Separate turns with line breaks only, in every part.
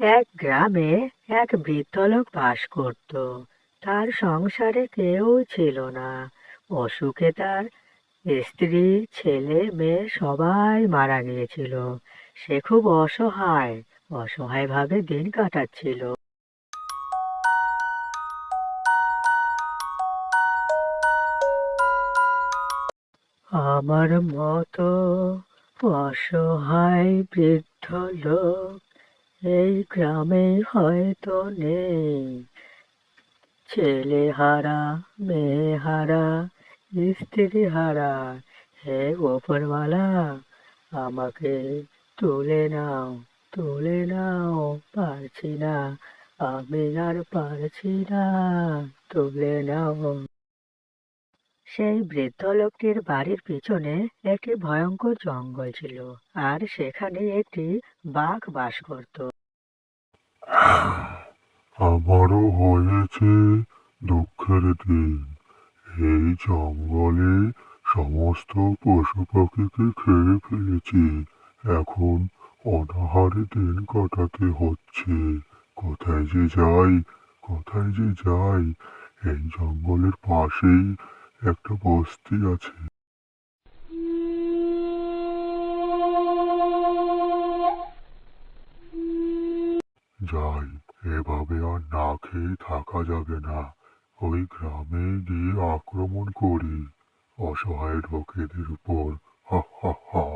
এক গ্রামে এক বৃদ্ধ লোক বাস করত। তার সংসারে কেউ ছিল না। অসুখে তার স্ত্রী, ছেলে, মেয়ে সবাই মারা গিয়েছিল। সে খুব অসহায়ভাবে দিন কাটাচ্ছিল। আমার মতো অসহায় বৃদ্ধ লোক এই গ্রামে হয়তো নেই। ছেলে হারা, মেয়ে হারা, স্ত্রী হারা। হে ওপরওয়ালা, আমাকে তুলে নাও, তুলে নাও। পারছি না, আমি আর পারছি না, তুলে নাও। সেই বৃদ্ধ লোকটির বাড়ির পিছনে একটি ভয়ঙ্কর জঙ্গল ছিল, আর সেখানে একটি বাঘ বাস করত।
আমারও হয়েছে দুঃখের দিন। এই জঙ্গলে সমস্ত পশু পাখিকে খেয়ে ফেলেছি। এখন অনাহারে দিন কাটাতে হচ্ছে। কোথায় যে যাই, কোথায় যে যাই। এই জঙ্গলের পাশেই একটা বস্তি আছে। যাই, এভাবে আর না খেয়ে থাকা যাবে না। ওই গ্রামে গিয়ে আক্রমণ করি অসহায় লোকেদের উপর। হা হা হা।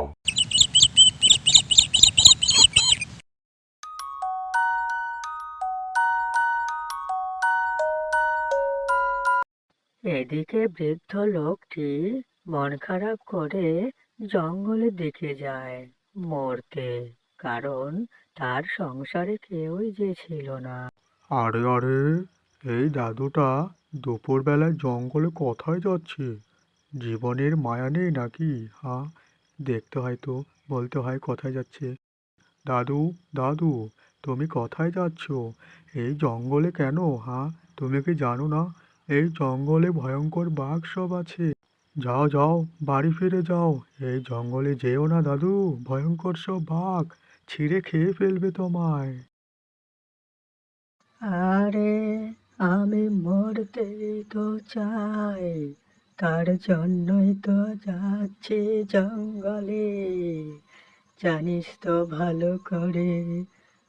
এদিকে বৃদ্ধ লোকটি মন খারাপ করে জঙ্গলের দিকে যায় মরতে, কারণ তার সংসারে কেউই যে ছিল না।
আরে আরে, এই দাদুটা দুপুরবেলায় জঙ্গলে কোথায় যাচ্ছে? জীবনের মায়া নেই নাকি? হ্যাঁ, দেখতে হয় তো, বলতে হয় কোথায় যাচ্ছে। দাদু, দাদু, তুমি কোথায় যাচ্ছ? এই জঙ্গলে কেন? হ্যাঁ, তুমি কি জানো না এই জঙ্গলে ভয়ঙ্কর বাঘ সব আছে? যাও যাও, বাড়ি ফিরে যাও। এই জঙ্গলে যেও না দাদু, ভয়ঙ্কর সব বাঘ ছিঁড়ে খেয়ে ফেলবে তোমায়।
আরে, আমি মরতেই তো চাই, তার জন্যই তো যাচ্ছি জঙ্গলে। জানিস তো ভালো করে,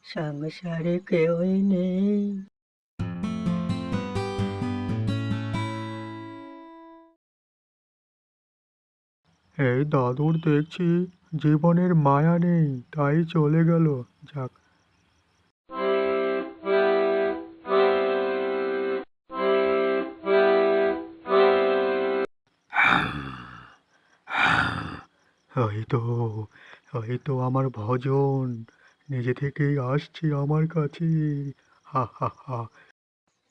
সংসারে কেউই নেই।
এই দাদুর দেখছি জীবনের মায়া নেই, তাই চলে গেল। যাক। এই তো, এই তো আমার ভজন নিজে থেকেই আসছে আমার কাছে। হা হা হা।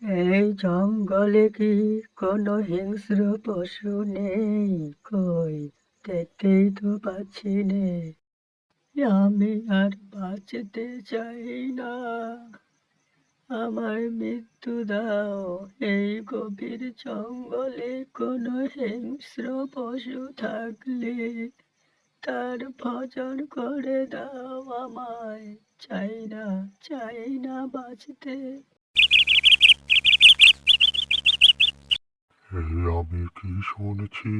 এই জঙ্গলে কি কোনো হিংস্র পশু নেই? কই, দেখতেই তো পাচ্ছি নে। আমি আর বাঁচতে চাই না, আমায় মৃত্যু দাও। এই গভীর জঙ্গলে কোনো হিংস্র পশু থাকলে তার ভজন করে দাও আমায়। চাই না, চাই না বাঁচতে।
এই আমি কি শুনছি?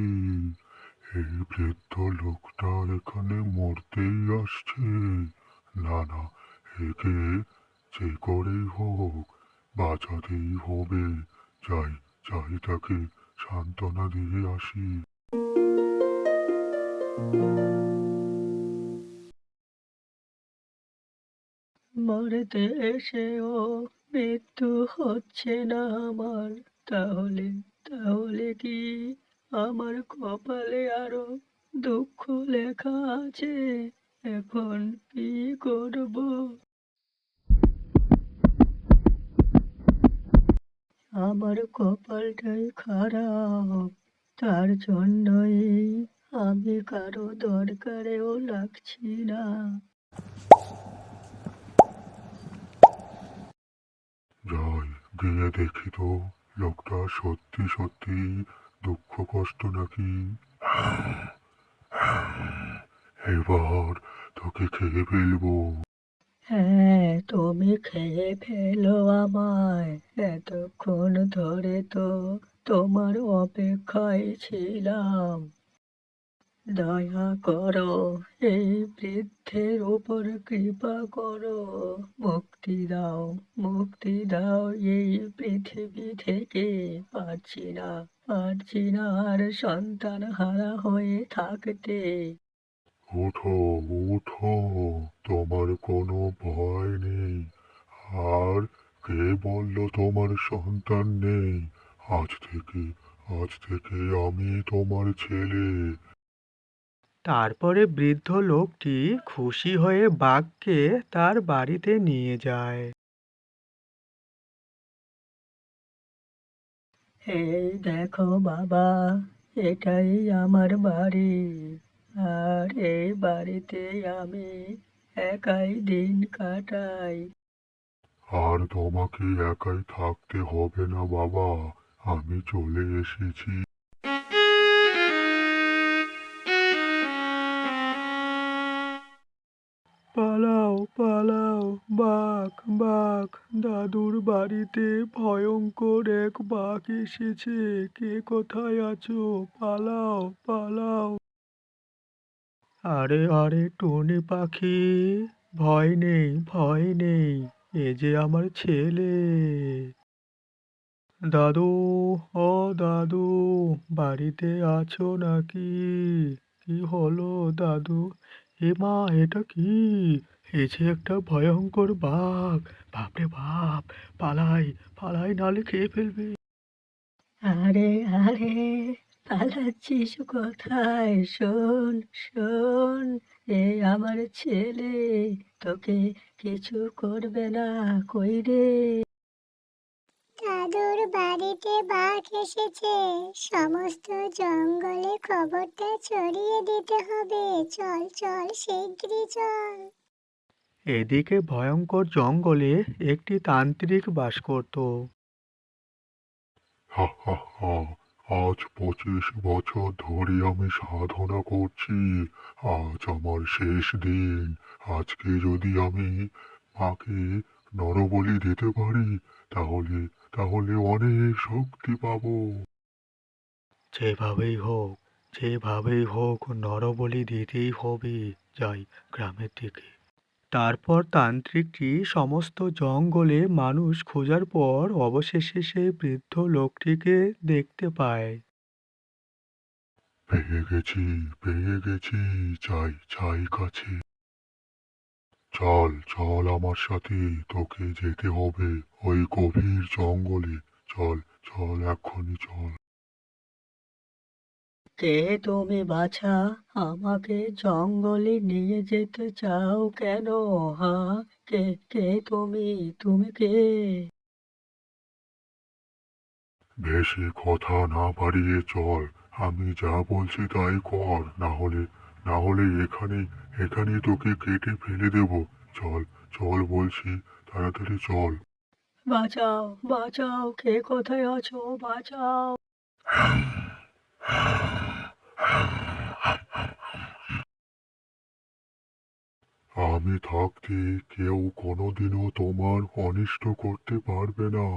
এই বৃদ্ধ লোকটা এখানে মরতেই আসছে। না না, একে যে করেই হোক বাঁচাতেই হবে। যাই, যাই তাকে সান্ত্বনা দিয়ে আসি।
মরতে এসেও মৃত্যু হচ্ছে না আমার। তাহলে, তাহলে কি আমার কপালে আরো দুঃখ লেখা আছে? এখন কি করব? আমার কপালটাই খারাপ, তার জন্যই আমি কারো দরকারেও লাগছি না।
যাই, গিয়ে দেখি তো লোকটা সত্যি সত্যি দুঃখ কষ্ট নাকি। এবার তোকে খেয়ে ফেলবো।
হ্যাঁ, তুমি খেয়ে ফেলো আমায়। এতক্ষণ ধরে তো তোমার অপেক্ষায় ছিলাম। দয়া করো, এই বৃদ্ধের উপর কৃপা করো। মুক্তি দাও, মুক্তি দাও এই পৃথিবী থেকে। পারছি না আর সন্তান হারা হয়ে থাকতে।
ওঠো, ওঠো, তোমার কোনো ভয় নেই। আর কে বলল তোমার সন্তান নেই? আজ থেকে আজ থেকে আমি তোমার ছেলে।
তারপরে বৃদ্ধ লোকটি খুশি হয়ে বাঘকে তার বাড়িতে নিয়ে যায়।
এই দেখো বাবা, এটাই আমার বাড়ি। আর এই বাড়িতে আমি একাই দিন কাটাই।
আর তোমাকে একাই থাকতে হবে না বাবা, আমি চলে এসেছি।
পালাও, পালাও, বাঘ, বাঘ, দাদুর বাড়িতে ভয়ঙ্কর এক বাঘ এসেছে। কে কোথায় আছো? পালাও, পালাও। আরে আরে টুনি পাখি, ভয় নেই, ভয় নেই, এ যে আমার ছেলে। দাদু, ও দাদু, বাড়িতে আছো নাকি? কি হলো দাদু? এ মা, এটা কি? এ যে একটা ভয়ঙ্কর বাঘ। বাপরে বাপ, পালাই, পালাই, নালে খেয়ে ফেলবে।
আরে আরে, পালাচ্ছিস কোথায়? শোন, শোন, এ আমার ছেলে, তোকে কিছু করবে না। কই রে?
দাদুর বাড়িতে বাঘ এসেছে, সমস্ত জঙ্গলে খবরটা ছড়িয়ে দিতে হবে। চল চল, শিগগিরই চল।
এদিকে ভয়ঙ্কর জঙ্গলে একটি তান্ত্রিক বাস করত।
হা হা হা, আজ 25 বছর ধরে আমি সাধনা করছি। আজ আমার শেষ দিন। আজকে যদি আমি মাকে নরবলি দিতে পারি, তাহলে তাহলে অনেক শক্তি পাবো।
যেভাবেই হোক, যেভাবেই হোক, নরবলি দিতেই হবে। যাই গ্রামের দিকে। তারপর তান্ত্রিকটি সমস্ত জঙ্গলে মানুষ খোঁজার পর অবশেষে সেই বৃদ্ধ লোকটিকে দেখতে পায়।
পেয়ে গেছি, পেয়ে গেছি, চাই চাই কাছে। চল চল আমার সাথে, তোকে যেতে হবে ওই গভীর জঙ্গলে। চল চল, এক্ষুনি চল।
কে তুমি বাছা? আমাকে জঙ্গলে নিয়ে যেতে চাও কেন? হা, কে কে তুমি? তুমি কে?
বেশি কথা না বাড়িয়ে চল। আমি যা বলছি তাই কর, না হলে এখানে তোকে কেটে ফেলে দেব। চল চল বলছি, তাড়াতাড়ি চল।
বাঁচাও, বাঁচাও, কে কোথায় আছো? বাঁচাও।
আমি থাকতে কেউ কোনোদিনও তোমার অনিষ্ট করতে পারবে না।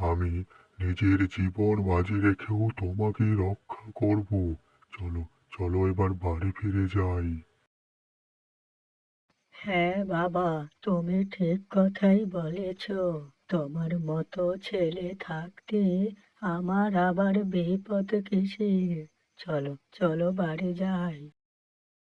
আমি নিজের জীবন বাজি রেখেও তোমাকে রক্ষা করব। চলো চলো, এবার বাড়ি ফিরে যাই।
হ্যাঁ বাবা, তুমি ঠিক কথাই বলেছ। তোমার মতো ছেলে থাকতে আমার আবার বিপদ কিসের? চলো চলো, বাড়ি যাই।